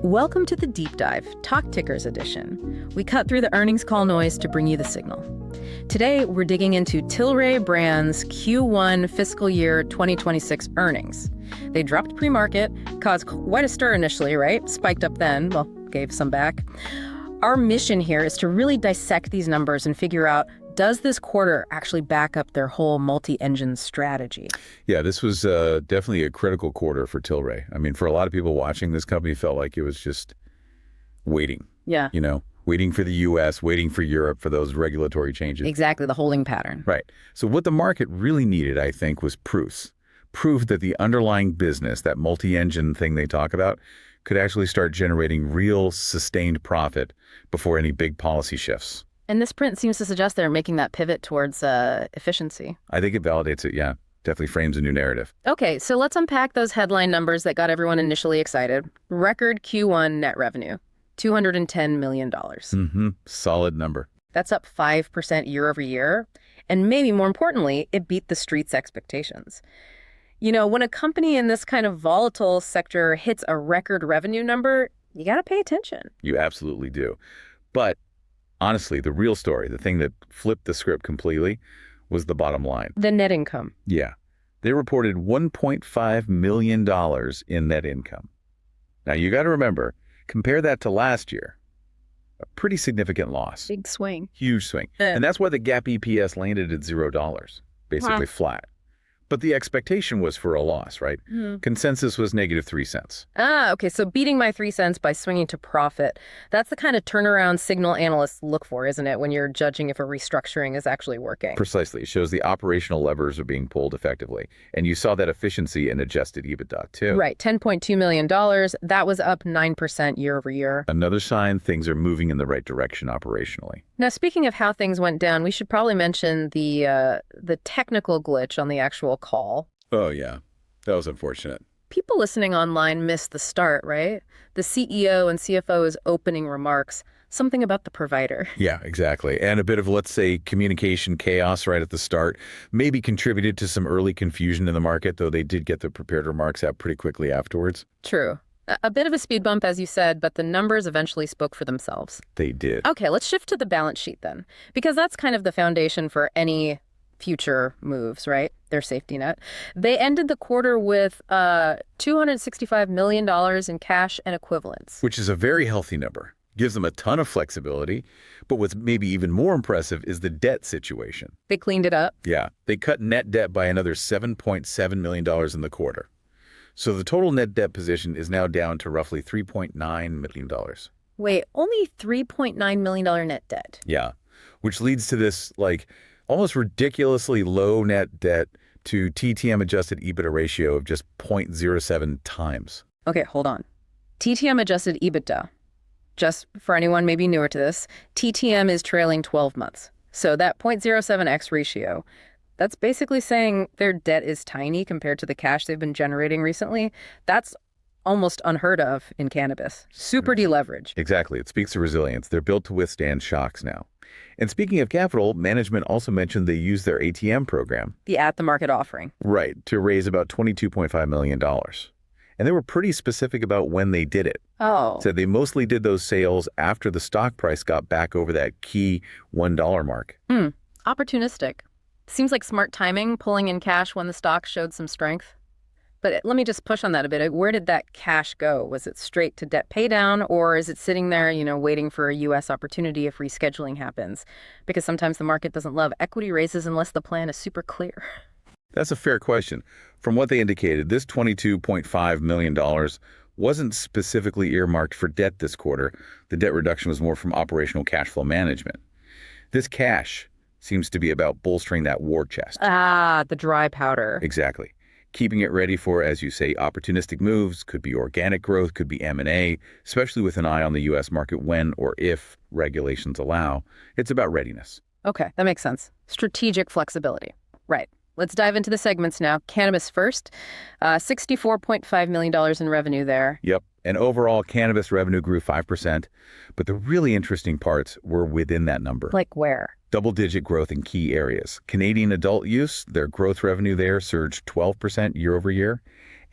Welcome to the Deep Dive, Talk Tickers edition. We cut through the earnings call noise to bring you the signal. Today, we're digging into Tilray Brands' Q1 fiscal year 2026 earnings. They dropped pre-market, caused quite a stir initially, right? Spiked up then, well, gave some back. Our mission here is to really dissect these numbers and figure out, does this quarter actually back up their whole multi-engine strategy? Yeah, this was definitely a critical quarter for Tilray. I mean, for a lot of people watching, this company felt like it was just waiting. Yeah. Waiting for the U.S., waiting for Europe for those regulatory changes. Exactly, the holding pattern. Right. So what the market really needed, I think, was proof that the underlying business, that multi-engine thing they talk about, could actually start generating real sustained profit before any big policy shifts. And this print seems to suggest they're making that pivot towards efficiency. I think it validates it, yeah. Definitely frames a new narrative. Okay, so let's unpack those headline numbers that got everyone initially excited. Record Q1 net revenue, $210 million. Solid number. That's up 5% year over year. And maybe more importantly, it beat the street's expectations. You know, when a company in this kind of volatile sector hits a record revenue number, you got to pay attention. You absolutely do. But honestly, the real story, the thing that flipped the script completely, was the bottom line. The net income. Yeah. They reported $1.5 million in net income. Now, you got to remember, compare that to last year. A pretty significant loss. Big swing. Huge swing. And that's why the GAAP EPS landed at $0, basically flat. But the expectation was for a loss, right? Consensus was -3 cents. Okay, so beating by 3 cents by swinging to profit. That's the kind of turnaround signal analysts look for, isn't it, when you're judging if a restructuring is actually working? Precisely. It shows the operational levers are being pulled effectively. And you saw that efficiency in adjusted EBITDA, too. Right, $10.2 million. That was up 9% year over year. Another sign things are moving in the right direction operationally. Now, speaking of how things went down, we should probably mention the technical glitch on the actual call. Oh, yeah. That was unfortunate. People listening online missed the start, right? The CEO and CFO's opening remarks, something about the provider. Yeah, exactly. And a bit of, let's say, communication chaos right at the start maybe contributed to some early confusion in the market, though they did get the prepared remarks out pretty quickly afterwards. True. A bit of a speed bump, as you said, but the numbers eventually spoke for themselves. They did. Okay, let's shift to the balance sheet then, because that's kind of the foundation for any future moves, right? Their safety net. They ended the quarter with $265 million in cash and equivalents. Which is a very healthy number. Gives them a ton of flexibility. But what's maybe even more impressive is the debt situation. They cleaned it up. Yeah. They cut net debt by another $7.7 million in the quarter. So the total net debt position is now down to roughly $3.9 million. Wait, only $3.9 million net debt? Yeah. Which leads to this, almost ridiculously low net debt to TTM adjusted EBITDA ratio of just 0.07 times. Okay, hold on. TTM adjusted EBITDA. Just for anyone maybe newer to this, TTM is trailing 12 months. So that 0.07x ratio, that's basically saying their debt is tiny compared to the cash they've been generating recently. That's almost unheard of in cannabis. Super deleveraged. Exactly. It speaks to resilience. They're built to withstand shocks now. And speaking of capital, management also mentioned they used their ATM program. The at-the-market offering. Right, to raise about $22.5 million. And they were pretty specific about when they did it. Oh. Said they mostly did those sales after the stock price got back over that key $1 mark. Opportunistic. Seems like smart timing, pulling in cash when the stock showed some strength. But let me just push on that a bit. Where did that cash go? Was it straight to debt paydown, or is it sitting there, waiting for a U.S. opportunity if rescheduling happens? Because sometimes the market doesn't love equity raises unless the plan is super clear. That's a fair question. From what they indicated, this $22.5 million wasn't specifically earmarked for debt this quarter. The debt reduction was more from operational cash flow management. This cash seems to be about bolstering that war chest. The dry powder. Exactly. Keeping it ready for, as you say, opportunistic moves, could be organic growth, could be M&A, especially with an eye on the U.S. market when or if regulations allow. It's about readiness. Okay, that makes sense. Strategic flexibility. Right. Let's dive into the segments now. Cannabis first. $64.5 million in revenue there. Yep. And overall, cannabis revenue grew 5%. But the really interesting parts were within that number. Like where? Double-digit growth in key areas. Canadian adult use, their growth revenue there surged 12% year over year.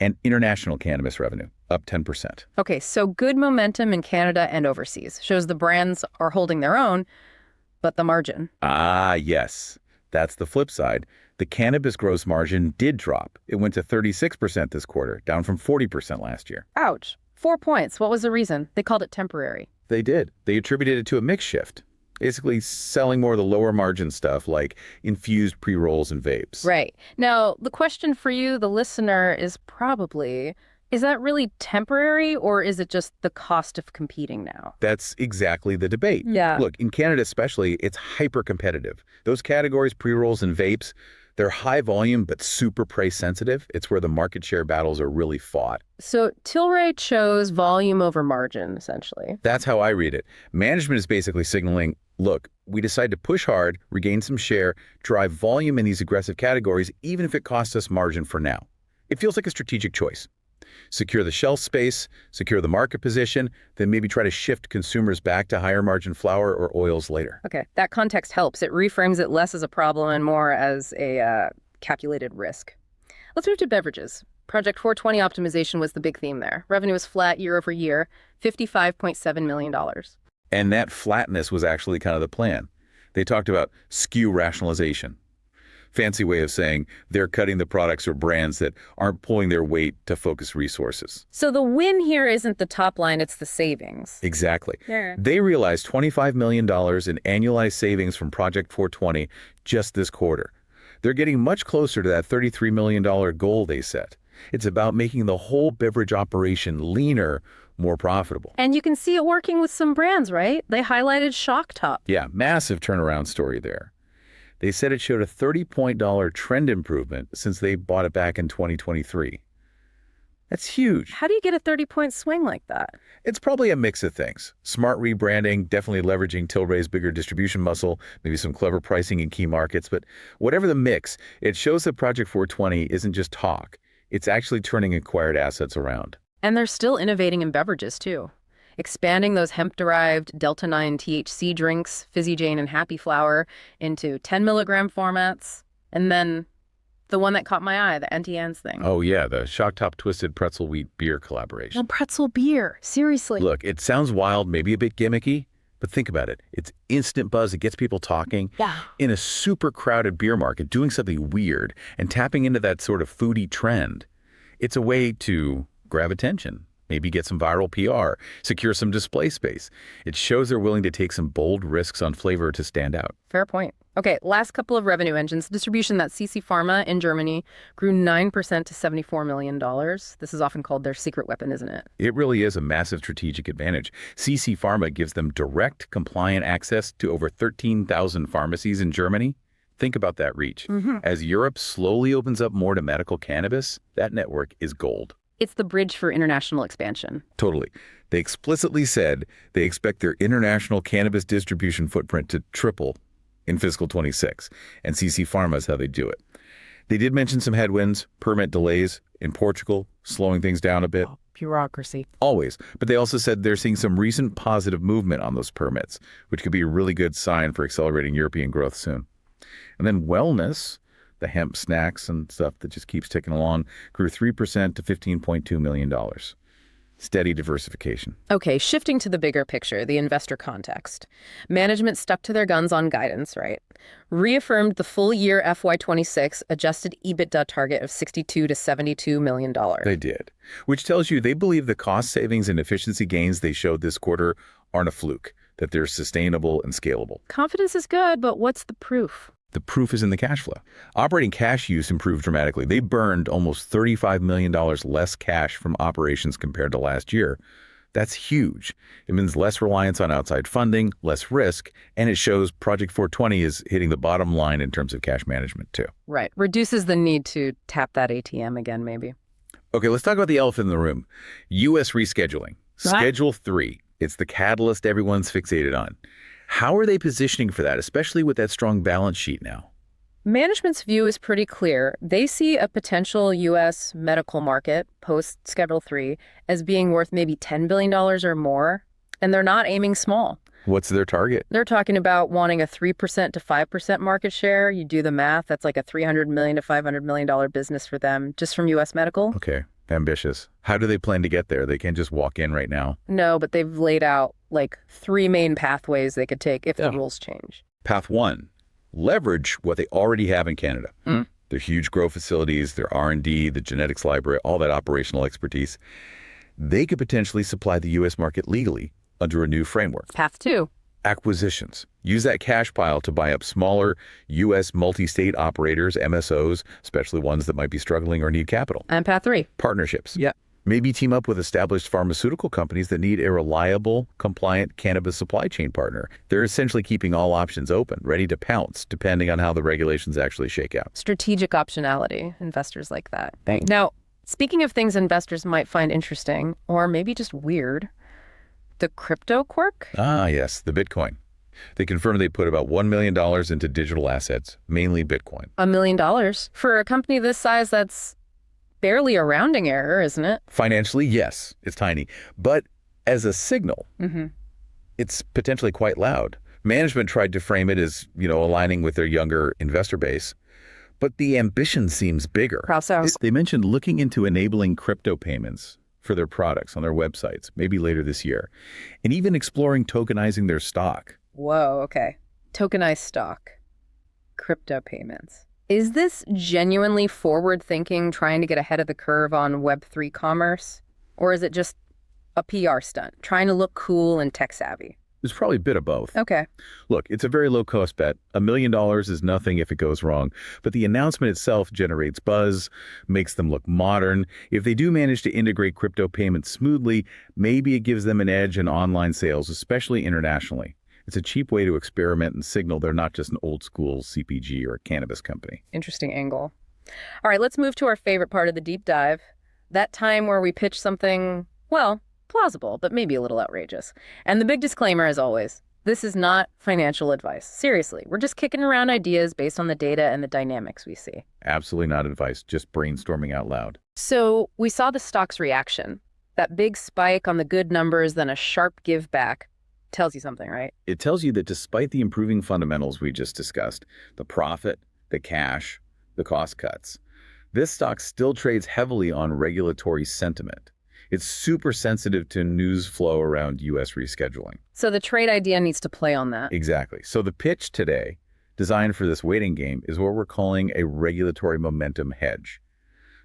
And international cannabis revenue, up 10%. Okay, so good momentum in Canada and overseas. Shows the brands are holding their own, but the margin. Ah, yes. That's the flip side. The cannabis gross margin did drop. It went to 36% this quarter, down from 40% last year. Ouch. 4 points. What was the reason? They called it temporary. They did. They attributed it to a mix shift, basically selling more of the lower margin stuff like infused pre-rolls and vapes. Right. Now, the question for you, the listener, is probably, is that really temporary or is it just the cost of competing now? That's exactly the debate. Yeah. Look, in Canada especially, it's hyper competitive. Those categories, pre-rolls and vapes, they're high volume but super price sensitive. It's where the market share battles are really fought. So Tilray chose volume over margin, essentially. That's how I read it. Management is basically signaling, look, we decide to push hard, regain some share, drive volume in these aggressive categories, even if it costs us margin for now. It feels like a strategic choice. Secure the shelf space, secure the market position, then maybe try to shift consumers back to higher margin flower or oils later. Okay, that context helps. It reframes it less as a problem and more as a calculated risk. Let's move to beverages. Project 420 optimization was the big theme there. Revenue was flat year over year, $55.7 million. And that flatness was actually kind of the plan. They talked about SKU rationalization. Fancy way of saying they're cutting the products or brands that aren't pulling their weight to focus resources. So the win here isn't the top line, it's the savings. Exactly. Yeah. They realized $25 million in annualized savings from Project 420 just this quarter. They're getting much closer to that $33 million goal they set. It's about making the whole beverage operation leaner, more profitable. And you can see it working with some brands, right? They highlighted Shocktop. Yeah, massive turnaround story there. They said it showed a 30-point trend improvement since they bought it back in 2023. That's huge. How do you get a 30-point swing like that? It's probably a mix of things. Smart rebranding, definitely leveraging Tilray's bigger distribution muscle, maybe some clever pricing in key markets. But whatever the mix, it shows that Project 420 isn't just talk. It's actually turning acquired assets around. And they're still innovating in beverages, too. Expanding those hemp-derived Delta-9 THC drinks, Fizzy Jane and Happy Flower, into 10-milligram formats. And then the one that caught my eye, the Auntie Anne's thing. Oh, yeah, the Shocktop Twisted Pretzel Wheat Beer collaboration. No, pretzel beer. Seriously. Look, it sounds wild, maybe a bit gimmicky, but think about it. It's instant buzz. It gets people talking. Yeah. In a super crowded beer market, doing something weird and tapping into that sort of foodie trend. It's a way to grab attention. Maybe get some viral PR, secure some display space. It shows they're willing to take some bold risks on flavor to stand out. Fair point. Okay, last couple of revenue engines. Distribution, that CC Farma in Germany grew 9% to $74 million. This is often called their secret weapon, isn't it? It really is a massive strategic advantage. CC Pharma gives them direct, compliant access to over 13,000 pharmacies in Germany. Think about that reach. As Europe slowly opens up more to medical cannabis, that network is gold. It's the bridge for international expansion. Totally. They explicitly said they expect their international cannabis distribution footprint to triple in fiscal 26, and CC Pharma is how they do it. They did mention some headwinds, permit delays in Portugal, slowing things down a bit. Oh, bureaucracy. Always. But they also said they're seeing some recent positive movement on those permits, which could be a really good sign for accelerating European growth soon. And then wellness, the hemp snacks and stuff that just keeps ticking along, grew 3% to $15.2 million. Steady diversification. Okay, shifting to the bigger picture, the investor context. Management stuck to their guns on guidance, right? Reaffirmed the full year FY26 adjusted EBITDA target of $62 to $72 million. They did, which tells you they believe the cost savings and efficiency gains they showed this quarter aren't a fluke, that they're sustainable and scalable. Confidence is good, but what's the proof? The proof is in the cash flow. Operating cash use improved dramatically. They burned almost $35 million less cash from operations compared to last year. That's huge. It means less reliance on outside funding, less risk, and it shows Project 420 is hitting the bottom line in terms of cash management too. Right. Reduces the need to tap that ATM again, maybe. Okay, let's talk about the elephant in the room. U.S. rescheduling. Schedule 3. It's the catalyst everyone's fixated on. How are they positioning for that, especially with that strong balance sheet now? Management's view is pretty clear. They see a potential U.S. medical market post-Schedule 3 as being worth maybe $10 billion or more, and they're not aiming small. What's their target? They're talking about wanting a 3% to 5% market share. You do the math, that's like a $300 million to $500 million business for them just from U.S. medical. Okay. Ambitious. How do they plan to get there? They can't just walk in right now. No, but they've laid out like 3 main pathways they could take if the rules change. Path 1, leverage what they already have in Canada. Their huge grow facilities, their R&D, the genetics library, all that operational expertise. They could potentially supply the U.S. market legally under a new framework. Path 2. Acquisitions. Use that cash pile to buy up smaller U.S. multi-state operators, MSOs, especially ones that might be struggling or need capital. And path 3. Partnerships. Yeah. Maybe team up with established pharmaceutical companies that need a reliable, compliant cannabis supply chain partner. They're essentially keeping all options open, ready to pounce, depending on how the regulations actually shake out. Strategic optionality. Investors like that. Thanks. Now, speaking of things investors might find interesting, or maybe just weird, the crypto quirk? Ah, yes, the Bitcoin. They confirmed they put about $1 million into digital assets, mainly Bitcoin. $1 million? For a company this size, that's barely a rounding error, isn't it? Financially, yes, it's tiny. But as a signal, it's potentially quite loud. Management tried to frame it as, aligning with their younger investor base. But the ambition seems bigger. How so? They mentioned looking into enabling crypto payments for their products on their websites, maybe later this year, and even exploring tokenizing their stock. Whoa, okay. Tokenized stock. Crypto payments. Is this genuinely forward-thinking, trying to get ahead of the curve on Web3 commerce? Or is it just a PR stunt, trying to look cool and tech-savvy? There's probably a bit of both. Okay. Look, it's a very low-cost bet. $1 million is nothing if it goes wrong. But the announcement itself generates buzz, makes them look modern. If they do manage to integrate crypto payments smoothly, maybe it gives them an edge in online sales, especially internationally. It's a cheap way to experiment and signal they're not just an old-school CPG or a cannabis company. Interesting angle. All right, let's move to our favorite part of the deep dive. That time where we pitch something, well, plausible, but maybe a little outrageous. And the big disclaimer, as always, this is not financial advice. Seriously, we're just kicking around ideas based on the data and the dynamics we see. Absolutely not advice, just brainstorming out loud. So we saw the stock's reaction. That big spike on the good numbers, then a sharp give back. Tells you something, right? It tells you that despite the improving fundamentals we just discussed, the profit, the cash, the cost cuts, this stock still trades heavily on regulatory sentiment. It's super sensitive to news flow around U.S. rescheduling. So the trade idea needs to play on that. Exactly. So the pitch today, designed for this waiting game, is what we're calling a regulatory momentum hedge.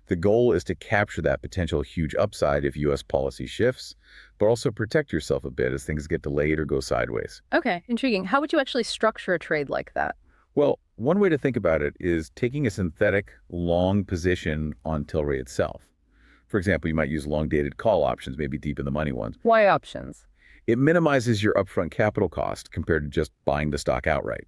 The goal is to capture that potential huge upside if U.S. policy shifts, but also protect yourself a bit as things get delayed or go sideways. Okay, intriguing. How would you actually structure a trade like that? Well, one way to think about it is taking a synthetic long position on Tilray itself. For example, you might use long-dated call options, maybe deep in the money ones. Why options? It minimizes your upfront capital cost compared to just buying the stock outright.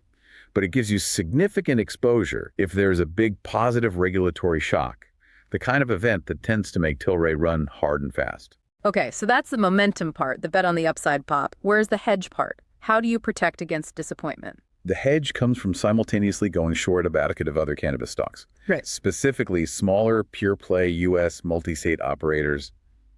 But it gives you significant exposure if there's a big positive regulatory shock, the kind of event that tends to make Tilray run hard and fast. Okay, so that's the momentum part, the bet on the upside pop. Where's the hedge part? How do you protect against disappointment? The hedge comes from simultaneously going short a basket of other cannabis stocks. Right. Specifically, smaller, pure-play U.S. multi-state operators,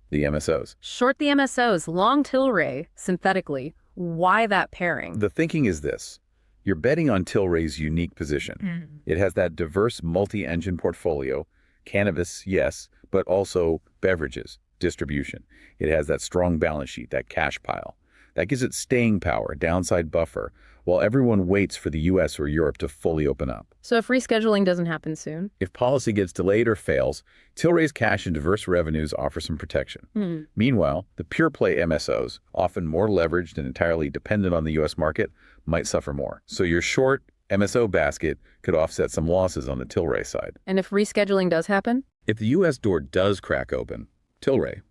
the MSOs. Short the MSOs, long Tilray, synthetically. Why that pairing? The thinking is this. You're betting on Tilray's unique position. It has that diverse multi-engine portfolio, cannabis, yes, but also beverages, distribution. It has that strong balance sheet, that cash pile. That gives it staying power, downside buffer, while everyone waits for the U.S. or Europe to fully open up. So if rescheduling doesn't happen soon? If policy gets delayed or fails, Tilray's cash and diverse revenues offer some protection. Meanwhile, the pure-play MSOs, often more leveraged and entirely dependent on the U.S. market, might suffer more. So your short MSO basket could offset some losses on the Tilray side. And if rescheduling does happen? If the U.S. door does crack open, Tilray,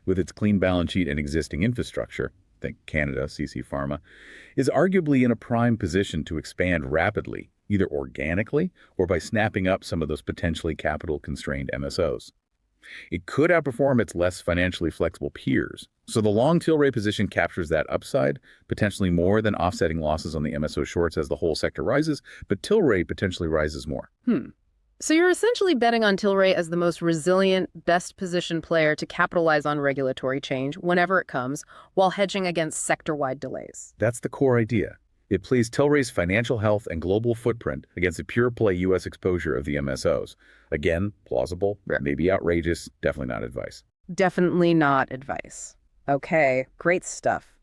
with its clean balance sheet and existing infrastructure, think Canada, CC Farma, is arguably in a prime position to expand rapidly, either organically or by snapping up some of those potentially capital-constrained MSOs. It could outperform its less financially flexible peers. So the long Tilray position captures that upside, potentially more than offsetting losses on the MSO shorts as the whole sector rises, but Tilray potentially rises more. So you're essentially betting on Tilray as the most resilient, best-positioned player to capitalize on regulatory change whenever it comes, while hedging against sector-wide delays. That's the core idea. It plays Tilray's financial health and global footprint against the pure-play U.S. exposure of the MSOs. Again, plausible, maybe outrageous, definitely not advice. Definitely not advice. Okay, great stuff.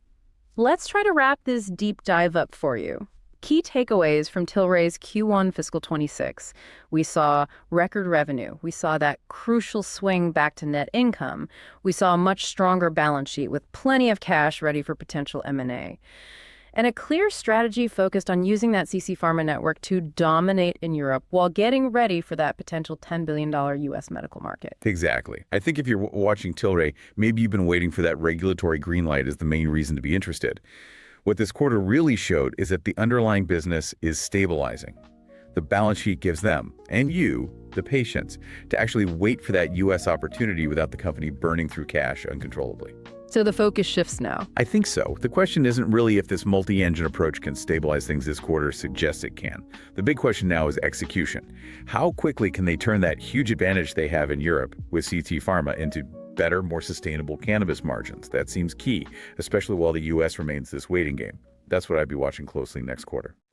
Let's try to wrap this deep dive up for you. Key takeaways from Tilray's Q1 fiscal 26. We saw record revenue. We saw that crucial swing back to net income. We saw a much stronger balance sheet with plenty of cash ready for potential M&A. And a clear strategy focused on using that CC Pharma network to dominate in Europe while getting ready for that potential $10 billion U.S. medical market. Exactly. I think if you're watching Tilray, maybe you've been waiting for that regulatory green light as the main reason to be interested. What this quarter really showed is that the underlying business is stabilizing. The balance sheet gives them, and you, the patients, to actually wait for that U.S. opportunity without the company burning through cash uncontrollably. So the focus shifts now. I think so. The question isn't really if this multi-engine approach can stabilize things this quarter suggests it can. The big question now is execution. How quickly can they turn that huge advantage they have in Europe with CT Pharma into better, more sustainable cannabis margins? That seems key, especially while the U.S. remains this waiting game. That's what I'd be watching closely next quarter.